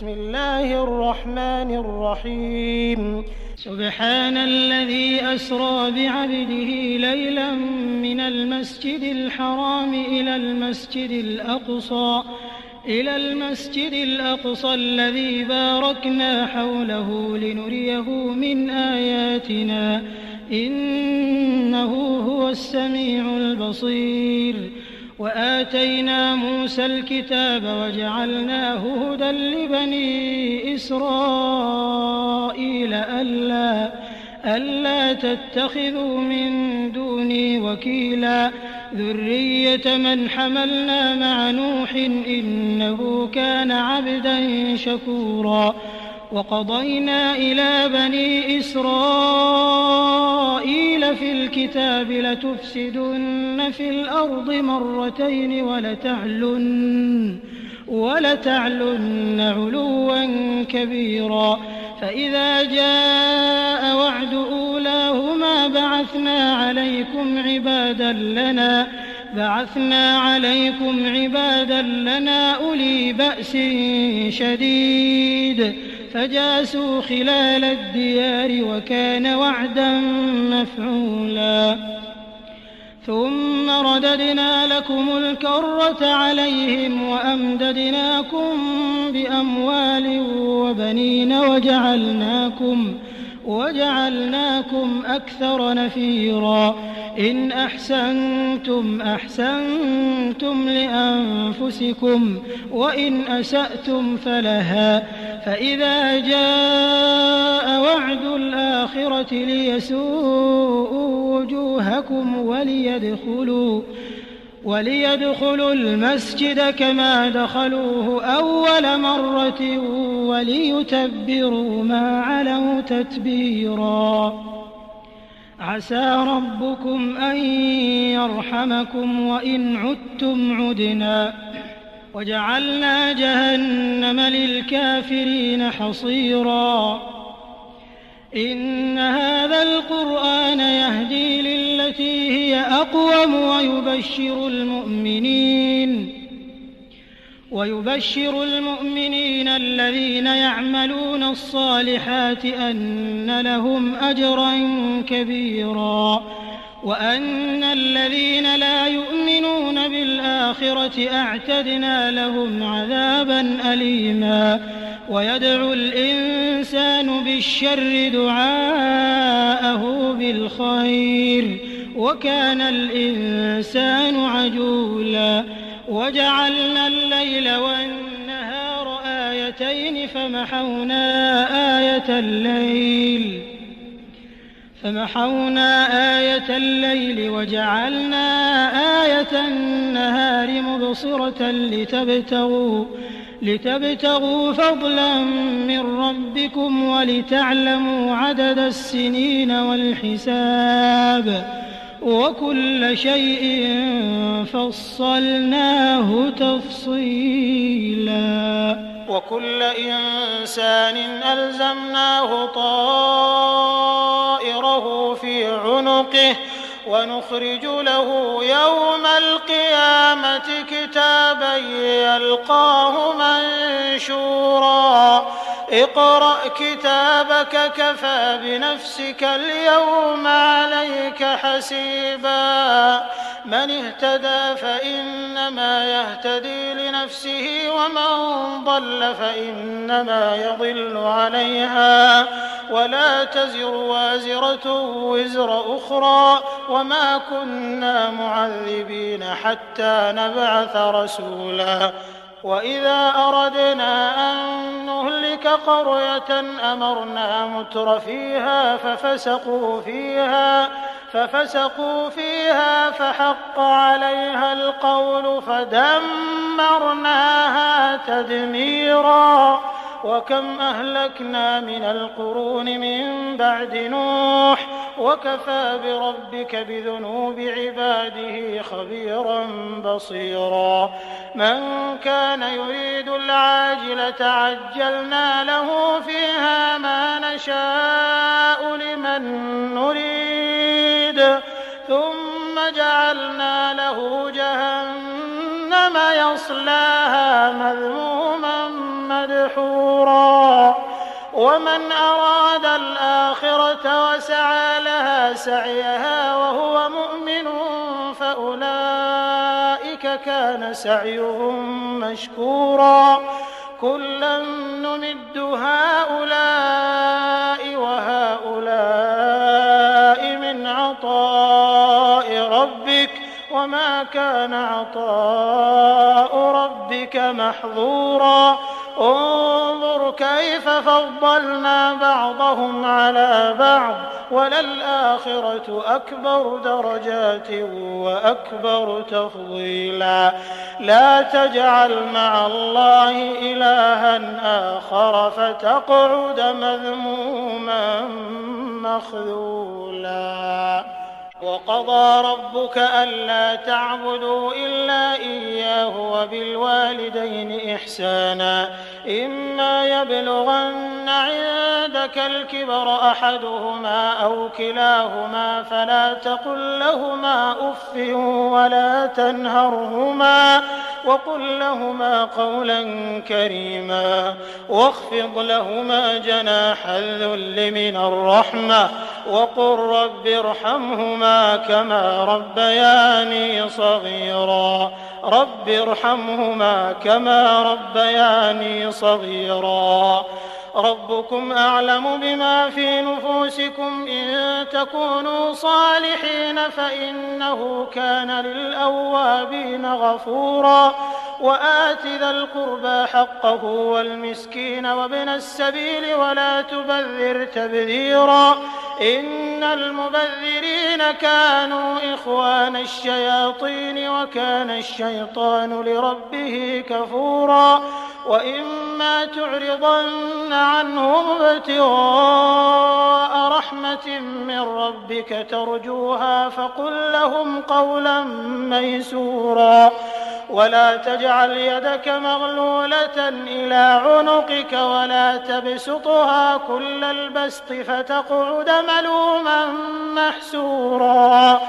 بسم الله الرحمن الرحيم سبحان الذي أسرى بعبده ليلا من المسجد الحرام إلى المسجد الأقصى الذي باركنا حوله لنريه من آياتنا إنه هو السميع البصير وآتينا موسى الكتاب وجعلناه هدى لبني إسرائيل ألا تتخذوا من دوني وكيلا ذرية من حملنا مع نوح إنه كان عبدا شكورا وقضينا إلى بني إسرائيل في الكتاب لتفسدن في الأرض مرتين ولتعلن علوا كبيرا فإذا جاء وعد أولاهما بعثنا عليكم عبادا لنا أولي بأس شديد فجاسوا خلال الديار وكان وعدا مفعولا ثم رددنا لكم الكرة عليهم وأمددناكم بأموال وبنين وجعلناكم أكثر نفيرا إن أحسنتم لأنفسكم وإن أسأتم فلها فإذا جاء وعد الآخرة ليسوءوا وجوهكم وليدخلوا المسجد كما دخلوه أول مرة وليتبروا ما علوا تتبيرا عسى ربكم أن يرحمكم وإن عدتم عدنا وجعلنا جهنم للكافرين حصيرا إن هذا القرآن يهدي للتي هي أقوم ويبشر المؤمنين الذين يعملون الصالحات أن لهم أجرا كبيرا وأن الذين لا يؤمنون بالآخرة أعتدنا لهم عذابا أليما ويدعو الإنسان بالشر دعاءه بالخير وكان الإنسان عجولا وجعلنا الليل والنهار آيتين فمحونا آية الليل وجعلنا آية النهار مبصرة لتبتغوا فضلا من ربكم ولتعلموا عدد السنين والحساب وكل شيء فصلناه تفصيلا وكل إنسان ألزمناه طائره في عنقه ونخرج له يوم القيامة كتابا يلقاه منشورا اقرأ كتابك كفى بنفسك اليوم عليك حسيبا من اهتدى فإنما يهتدي لنفسه ومن ضل فإنما يضل عليها ولا تزر وازرة وزر أخرى وما كنا معذبين حتى نبعث رسولا وإذا أردنا أن نهلك قرية أمرنا متر فيها ففسقوا فيها فحق عليها القول فدمرناها تدميرا وكم أهلكنا من القرون من بعد نوح وكفى بربك بذنوب عباده خبيرا بصيرا من كان يريد العاجلة عجلنا له فيها ما نشاء لمن نريد ثم جعلنا له جهنم يصلاها مذموما مدحورا دحورا ومن أراد الآخرة وسعى لها سعيها وهو مؤمن فأولئك كان سعيهم مشكورا كلا نمد هؤلاء وهؤلاء من عطاء ربك وما كان عطاء ربك محظورا انظر كيف فضلنا بعضهم على بعض وللآخرة أكبر درجات وأكبر تفضيلا لا تجعل مع الله إلها آخر فتقعد مذموما مخذولا وقضى ربك ألا تعبدوا إلا إياه وبالوالدين إحسانا إما يبلغن عندك الكبر أحدهما أو كلاهما فلا تقل لهما أف ولا تنهرهما وقل لهما قولا كريما واخفض لهما جناح الذل من الرحمة وقل رب ارحمهما كما ربياني صغيرا رب ارحمهما كما ربياني صغيرا ربكم أعلم بما في نفوسكم إن تكونوا صالحين فإنه كان للأوابين غفورا وآت ذا القربى حقه والمسكين وابن السبيل ولا تبذر تبذيرا إن المبذرين كانوا إخوان الشياطين وكان الشيطان لربه كفورا وإما تعرضن عنهم ابتغاء رحمة من ربك ترجوها فقل لهم قولا ميسورا ولا تجعل يدك مغلولة إلى عنقك ولا تبسطها كل البسط فتقعد ملوما محسورا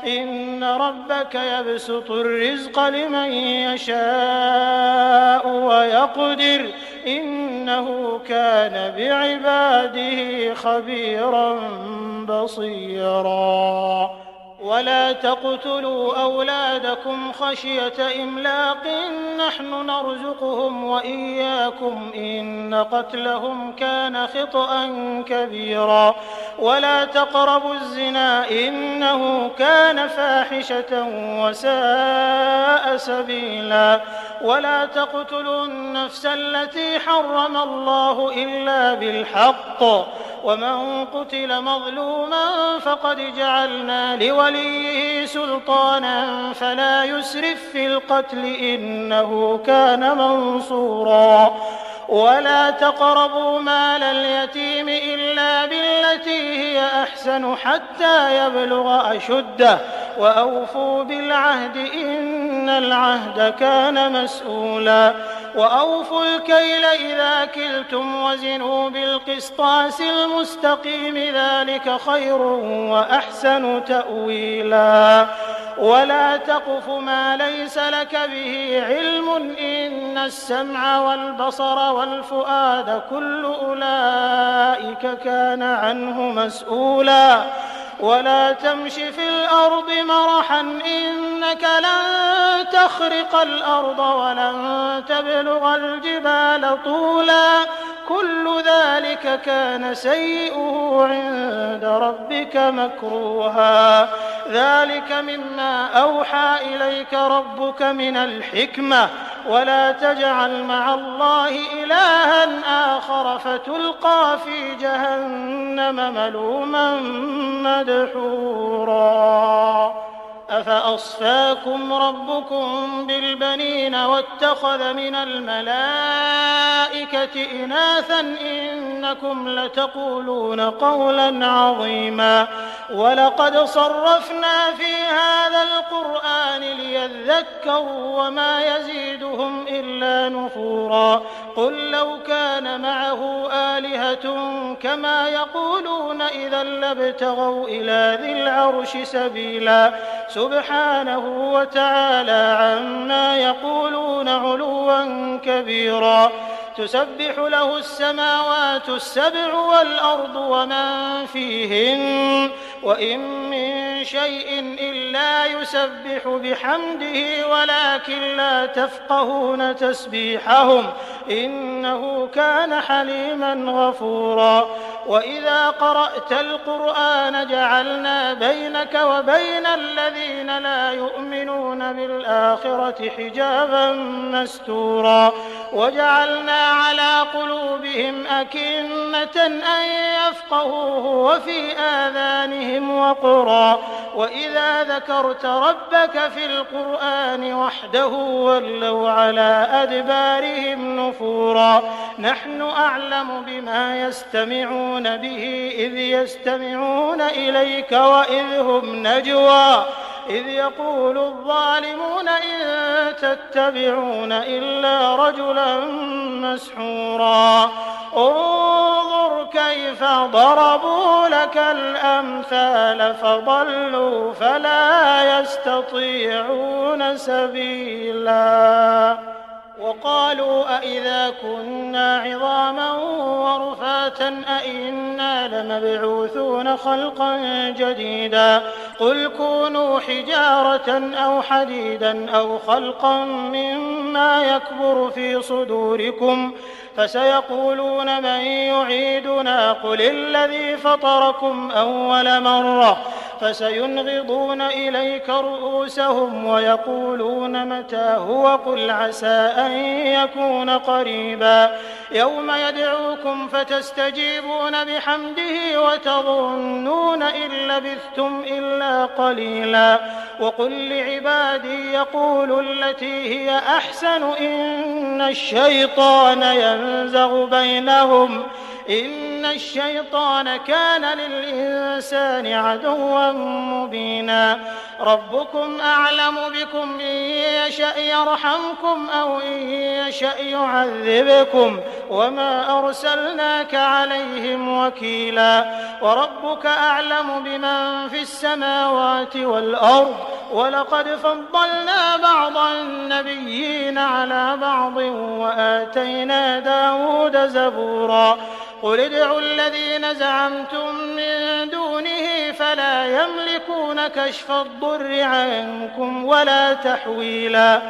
إن ربك يبسط الرزق لمن يشاء ويقدر إنه كان بعباده خبيرا بصيرا ولا تقتلوا أولادكم خشية إملاق نحن نرزقهم وإياكم إن قتلهم كان خطأ كبيرا ولا تقربوا الزنا إنه كان فاحشة وساء سبيلا ولا تقتلوا النفس التي حرم الله إلا بالحق ومن قتل مظلوما فقد جعلنا لوليه سلطانا فلا يسرف في القتل إنه كان منصورا ولا تقربوا مال اليتيم إلا بالتي هي أحسن حتى يبلغ أشده وأوفوا بالعهد إن العهد كان مسؤولا وأوفوا الكيل إذا كلتم وزنوا بالقسطاس المستقيم ذلك خير وأحسن تأويلا ولا تقف ما ليس لك به علم إن السمع والبصر والفؤاد كل أولئك كان عنه مسؤولا ولا تمش في الأرض مرحا إنك لن تخرق الأرض ولن تبلغ الجبال طولا كل ذلك كان سيئه عند ربك مكروها ذلك مما أوحى إليك ربك من الحكمة ولا تجعل مع الله إلها آخر فتلقى في جهنم ملوما مدحورا أفأصفاكم ربكم بالبنين واتخذ من الملائكة إناثا إنكم لتقولون قولا عظيما ولقد صرفنا في هذا القرآن ليذكروا وما يزيدهم إلا نفورا قل لو كان معه آلهة كما يقولون إذا لابتغوا إلى ذي العرش سبيلا سبحانه وتعالى عما يقولون علوا كبيرا تسبح له السماوات السبع والأرض ومن فيهن وإن من شيء إلا يسبح بحمده ولكن لا تفقهون تسبيحهم إنه كان حليما غفورا وإذا قرأت القرآن جعلنا بينك وبين الذين لا يؤمنون بالآخرة حجابا مستورا وجعلنا على قلوبهم أكنة أن يفقهوه وفي آذانهم وقرا وإذا ذكرت ربك في القرآن وحده ولوا على أدبارهم نفورا نحن أعلم بما يستمعون به إذ يستمعون إليك وإذ هم نجوى إذ يقول الظالمون إن تتبعون إلا رجلا مسحورا انظر كيف ضربوا لك الأمثال فضلوا فلا يستطيعون سبيلا وقالوا أئذا كنا عظاما ورفاتا أئنا لمبعوثون خلقا جديدا قل كونوا حجارة أو حديدا أو خلقا مما يكبر في صدوركم فسيقولون من يعيدنا قل الذي فطركم أول مرة فسينغضون إليك رؤوسهم ويقولون متى هو قل عسى أن يكون قريبا يوم يدعوكم فتستجيبون بحمده وتظنون إن لبثتم إلا قليلا وقل لعبادي يقولوا التي هي أحسن إن الشيطان ينزغ بينهم إن الشيطان كان للإنسان عدوا مبينا ربكم أعلم بكم إن يشأ يرحمكم أو إن يشأ يعذبكم وما أرسلناك عليهم وكيلا وربك أعلم بمن في السماوات والأرض ولقد فضلنا بعض النبيين على بعض وآتينا داود زبورا قل ادعوا الذين زعمتم من دونه فلا يملكون كشف الضر عنكم ولا تحويلا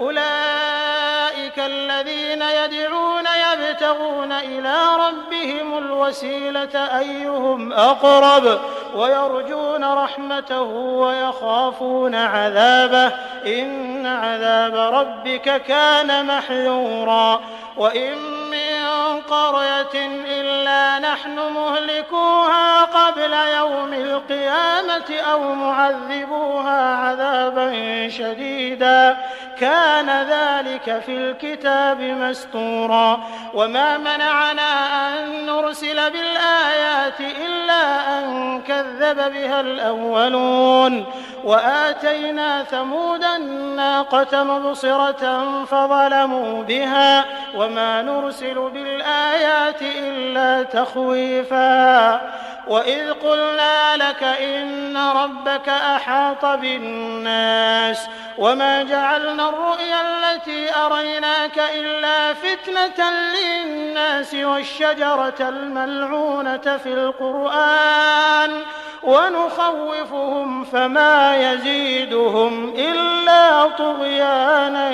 أولئك الذين يدعون يبتغون إلى ربهم الوسيلة أيهم أقرب ويرجون رحمته ويخافون عذابه إن عذاب ربك كان محذورا وإن من قرية إلا نحن مهلكوها قبل يوم القيامة أو معذبوها عذابا شديدا كان ذلك في الكتاب مسطورا وما منعنا أن نرسل بالآيات إلا أن كذب بها الأولون وآتينا ثمود الناقة مبصرة فظلموا بها وما نرسل بالآيات إلا تخويفا وإذ قلنا لك إن ربك أحاط بالناس وما جعلنا الرؤيا التي أريناك إلا فتنة للناس والشجرة الملعونة في القرآن ونخوفهم فما يزيدهم إلا طغيانا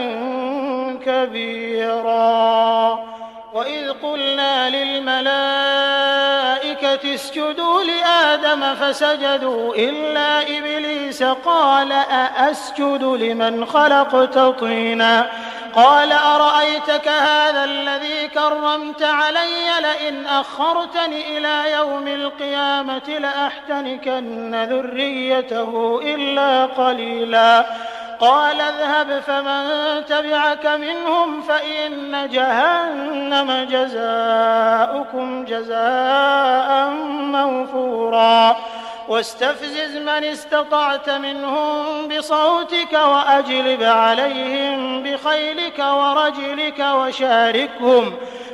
كبيرا وإذ قلنا للملائكة اسجدوا لآدم فسجدوا إلا إبليس قال أأسجد لمن خلقت طينا قال أرأيتك هذا الذي كرمت علي لئن أخرتني إلى يوم القيامة لأحتنكن ذريته إلا قليلا قال اذهب فمن تبعك منهم فإن جهنم جزاؤكم جزاء موفورا واستفزز من استطعت منهم بصوتك وأجلب عليهم بخيلك ورجلك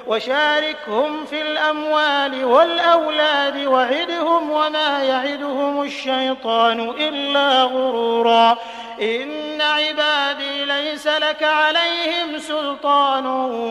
وشاركهم في الأموال والأولاد وعدهم وما يعدهم الشيطان إلا غرورا إن عبادي ليس لك عليهم سلطان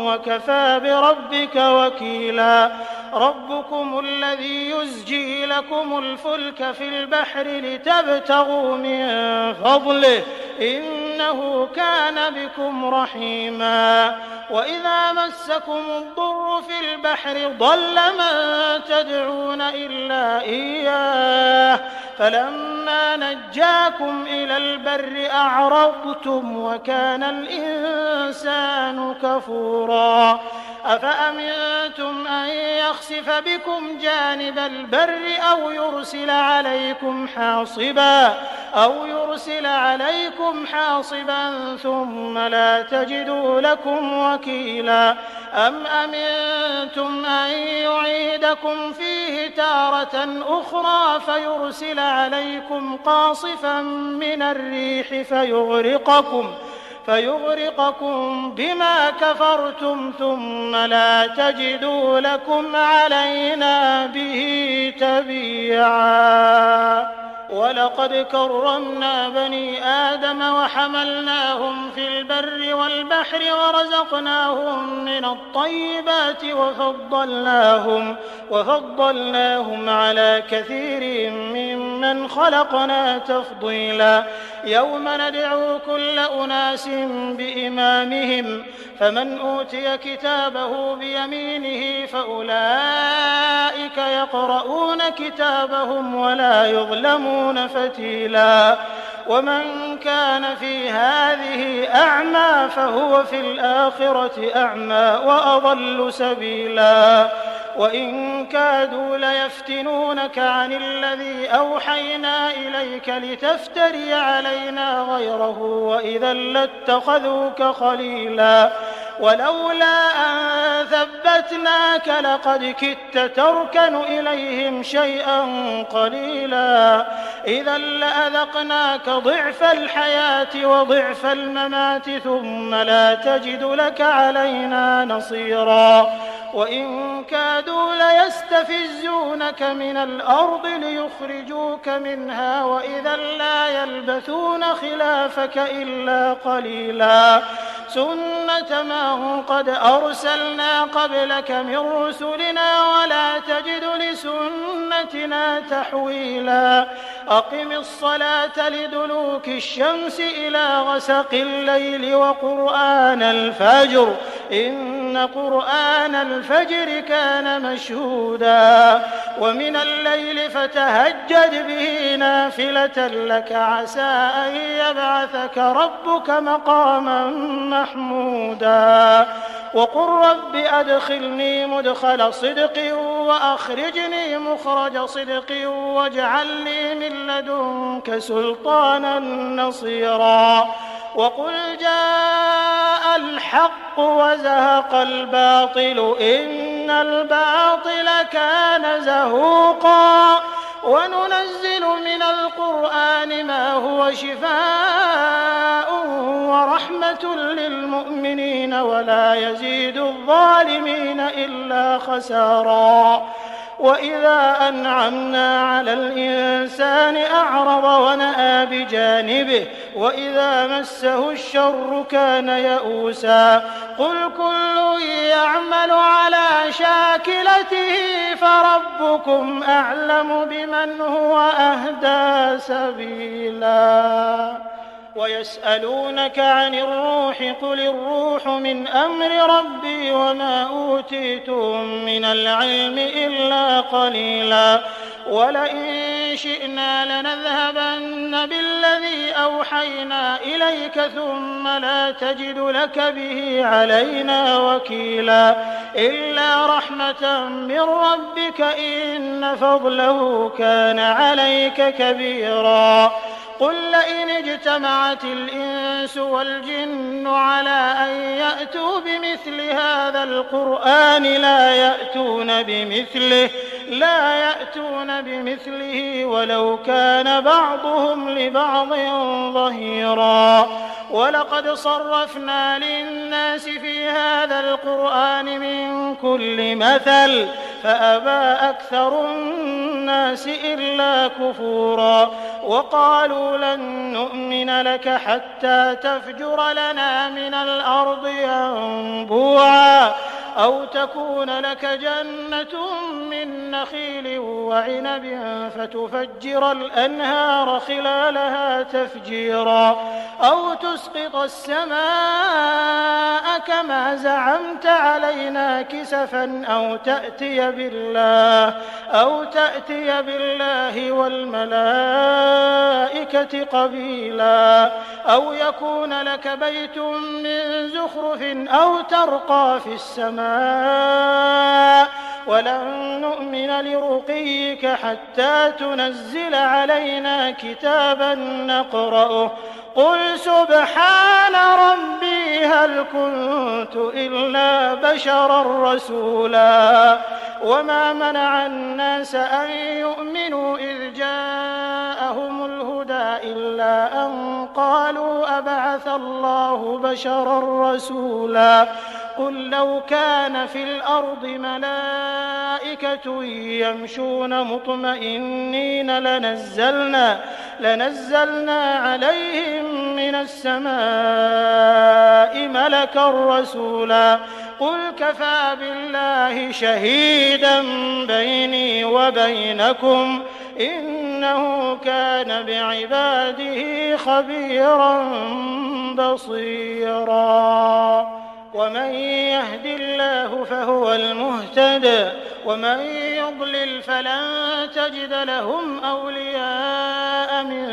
وكفى بربك وكيلا ربكم الذي يزجي لكم الفلك في البحر لتبتغوا من فضله إنه كان بكم رحيما وإذا مسكم الضر في البحر ضل من تدعون إلا إياه فلما نجاكم إلى البر أعرضتم وكان الإنسان كفورا أفأمنتم أن يخسف بكم جانب البر أو يرسل عليكم حاصبا ثم لا تجدوا لكم وكيلا أم أمنتم أن يعيدكم فيه تارة أخرى فيرسل عليكم قاصفا من الريح فيغرقكم بما كفرتم ثم لا تجدوا لكم علينا به تبيعا ولقد كرمنا بني آدم وحملناهم في البر والبحر ورزقناهم من الطيبات وفضلناهم على كثير ممن خلقنا تفضيلا يوم ندعو كل أناس بإمامهم فمن أوتي كتابه بيمينه فأولئك يقرؤون كتابهم ولا يظلمون فتيلا ومن كان في هذه أعمى فهو في الآخرة أعمى وأضل سبيلا وإن كادوا ليفتنونك عن الذي أوحينا إليك لتفتري علينا غيره وإذا لاتخذوك خليلا ولولا أن ثبتناك لقد كدت تركن إليهم شيئا قليلا إذا لأذقناك ضعف الحياة وضعف الممات ثم لا تجد لك علينا نصيرا وإن كادوا ليستفزونك من الأرض ليخرجوك منها وإذا لا يلبثون خلافك إلا قليلا سنة من قد أرسلنا قبلك من رسلنا ولا تجد لسنتنا تحويلا أقم الصلاة لدلوك الشمس إلى غسق الليل وقرآن الفجر إن قرآن الفجر كان مشهودا ومن الليل فتهجد به نافلة لك عسى أن يبعثك ربك مقاما محمودا وقل رب أدخلني مدخل صدق وأخرجني مخرج صدق واجعل لي من لدنك سلطانا نصيرا وقل جاء الحق وزهق الباطل إن الباطل كان زهوقا وننزل من القرآن ما هو شفاء ورحمة للمؤمنين ولا يزيد الظالمين إلا خسارا وإذا أنعمنا على الإنسان أعرض ونأى بجانبه وإذا مسه الشر كان يئوسا قل كل يعمل على شاكلته فربكم أعلم بمن هو أهدى سبيلا ويسألونك عن الروح قل الروح من أمر ربي وما أوتيتم من العلم إلا قليلا ولئن شئنا لنذهبن بالذي أوحينا إليك ثم لا تجد لك به علينا وكيلا إلا رحمة من ربك إن فضله كان عليك كبيرا قل لئن اجتمعت الإنس والجن على أن يأتوا بمثل هذا القرآن لا يأتون بمثله ولو كان بعضهم لبعض ظهيرا ولقد صرفنا للناس في هذا القرآن من كل مثل فأبى أكثر الناس إلا كفورا وقالوا لن نؤمن لك حتى تفجر لنا من الأرض ينبوعا أو تكون لك جنة من نخيل وعنب فتفجر الأنهار خلالها تفجيرا أو تسقط السماء كما زعمت علينا كسفا أو تأتي بالله والملائكة قبيلا أو يكون لك بيت من زخرف أو ترقى في السماء ولن نؤمن لرقيك حتى تنزل علينا كتابا نقرأه قل سبحان ربي هل كنت إلا بشرا رسولا وما منع الناس أن يؤمنوا إذ جاءهم الهدى إلا أن قالوا أبعث الله بشرا رسولا قل لو كان في الأرض ملائكة يمشون مطمئنين لنزلنا عليهم من السماء ملكا رسولا قل كفى بالله شهيدا بيني وبينكم إنه كان بعباده خبيرا بصيرا ومن يهد الله فهو المهتد ومن يضلل فلن تجد لهم أولياء من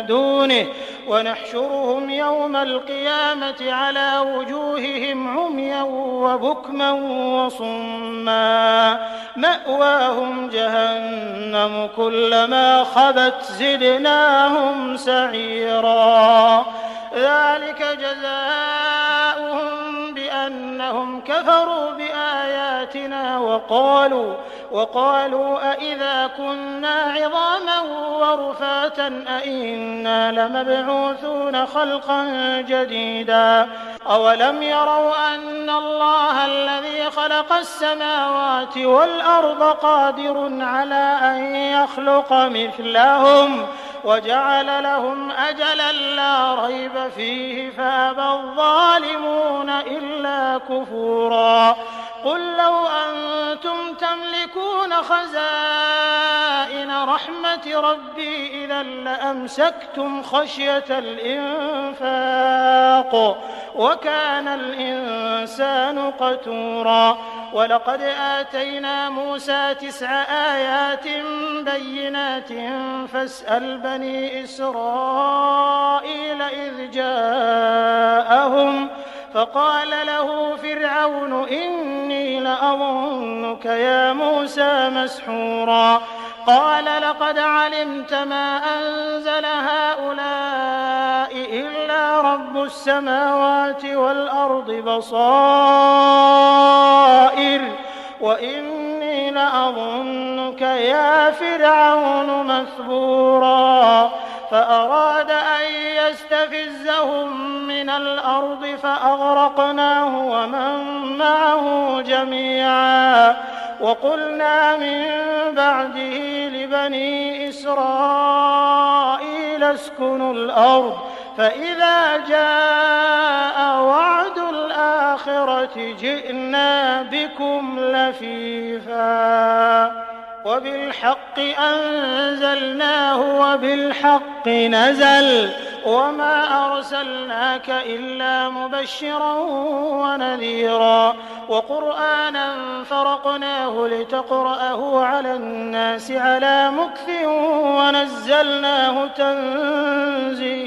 دونه ونحشرهم يوم القيامة على وجوههم عميا وبكما وصما مأواهم جهنم كلما خبت زدناهم سعيرا ذلك جزاؤهم بأنهم كفروا بآياتنا وقالوا أئذا كنا عظاما ورفاتا أئنا لمبعوثون خلقا جديدا أولم يروا أن الله الذي خلق السماوات والأرض قادر على أن يخلق مثلهم وجعل لهم أجلا لا ريب فيه فأبى الظالمون إلا كفورا قل لو أنتم تملكون خزائن رحمة ربي إذا لأمسكتم خشية الإنفاق وكان الإنسان قتورا ولقد آتينا موسى 9 آيات بينات فاسأل بني إسرائيل إذ جاءهم فقال له فرعون إني لأظنك يا موسى مسحورا قال لقد علمت ما أنزل هؤلاء إلا رب السماوات والأرض بصائر وإني لأظنك يا فرعون مثبورا فأراد أن يستفزهم من الأرض فأغرقناه ومن معه جميعا وقلنا من بعده لبني إسرائيل اسكنوا الأرض فإذا جاء وعد الآخرة جئنا بكم لفيفا وبالحق أنزلناه وبالحق نزل وما أرسلناك إلا مبشرا ونذيرا وقرآنا فرقناه لتقرأه على الناس على مكث ونزلناه تنزيلا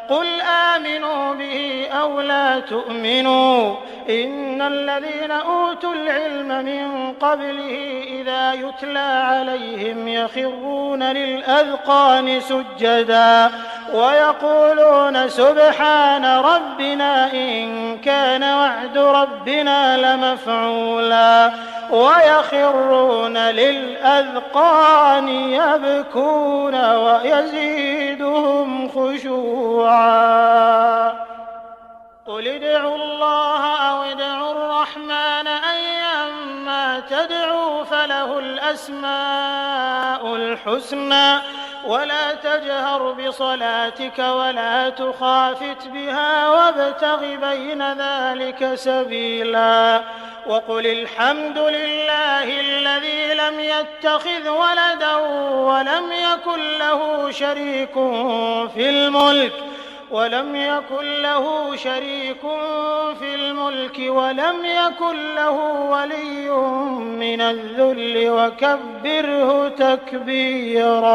قل آمنوا به أو لا تؤمنوا إن الذين أوتوا العلم من قبله إذا يتلى عليهم يخرون للأذقان سجدا ويقولون سبحان ربنا إن كان وعد ربنا لمفعولا ويخرون للأذقان يبكون ويزيدهم خشوعا. قل ادعوا الله أو ادعوا الرحمن أيما تدعوا فله الأسماء الحسنى ولا تجهر بصلاتك ولا تخافت بها وابتغ بين ذلك سبيلا. وقل الحمد لله الذي لم يتخذ ولدا ولم يكن له شريك في الملك ولم يكن له ولي من الذل وكبره تكبيرا.